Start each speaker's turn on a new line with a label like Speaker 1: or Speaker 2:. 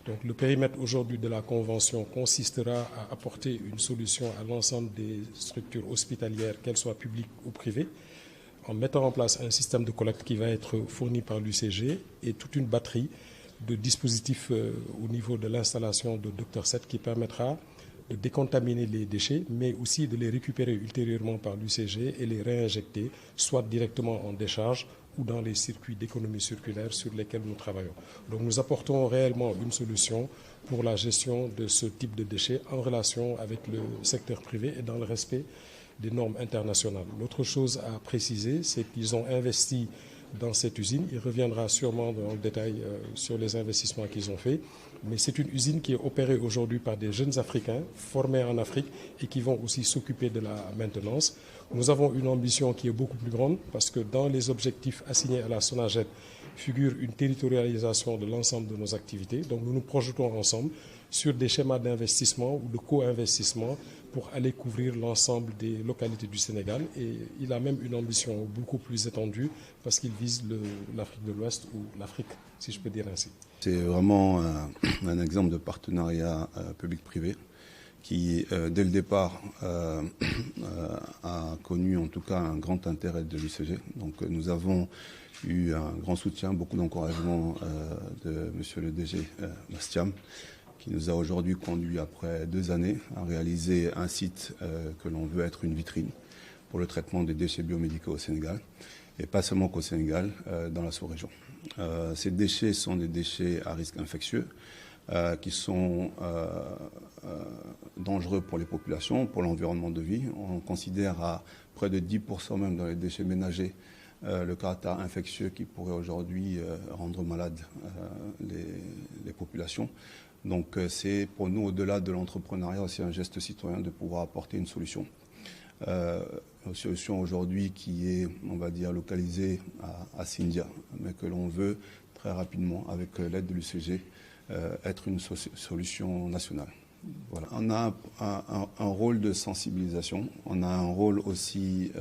Speaker 1: Donc le périmètre aujourd'hui de la Convention consistera à apporter une solution à l'ensemble des structures hospitalières, qu'elles soient publiques ou privées, en mettant en place un système de collecte qui va être fourni par l'UCG et toute une batterie de dispositifs au niveau de l'installation de Dr 7 qui permettra de décontaminer les déchets, mais aussi de les récupérer ultérieurement par l'UCG et les réinjecter, soit directement en décharge ou dans les circuits d'économie circulaire sur lesquels nous travaillons. Donc nous apportons réellement une solution pour la gestion de ce type de déchets en relation avec le secteur privé et dans le respect des normes internationales. L'autre chose à préciser, c'est qu'ils ont investi dans cette usine. Il reviendra sûrement dans le détail sur les investissements qu'ils ont faits. Mais c'est une usine qui est opérée aujourd'hui par des jeunes Africains formés en Afrique et qui vont aussi s'occuper de la maintenance. Nous avons une ambition qui est beaucoup plus grande parce que dans les objectifs assignés à la SONAGED figure une territorialisation de l'ensemble de nos activités. Donc nous nous projetons ensemble sur des schémas d'investissement ou de co-investissement pour aller couvrir l'ensemble des localités du Sénégal. Et il a même une ambition beaucoup plus étendue parce qu'il vise l'Afrique de l'Ouest ou l'Afrique, si je peux dire ainsi.
Speaker 2: C'est vraiment un exemple de partenariat public-privé qui, dès le départ, a connu en tout cas un grand intérêt de l'UCG. Donc nous avons eu un grand soutien, beaucoup d'encouragement de monsieur le DG Bastiam, qui nous a aujourd'hui conduit, après 2 années, à réaliser un site que l'on veut être une vitrine pour le traitement des déchets biomédicaux au Sénégal, et pas seulement qu'au Sénégal, dans la sous-région. Ces déchets sont des déchets à risque infectieux, qui sont dangereux pour les populations, pour l'environnement de vie. On considère à près de 10% même dans les déchets ménagers le caractère infectieux qui pourrait aujourd'hui rendre malade les populations. Donc c'est pour nous, au-delà de l'entrepreneuriat, aussi un geste citoyen de pouvoir apporter une solution. Une solution aujourd'hui qui est, on va dire, localisée à Sindia, mais que l'on veut très rapidement, avec l'aide de l'UCG, être une solution nationale. Voilà. On a un rôle de sensibilisation, on a un rôle aussi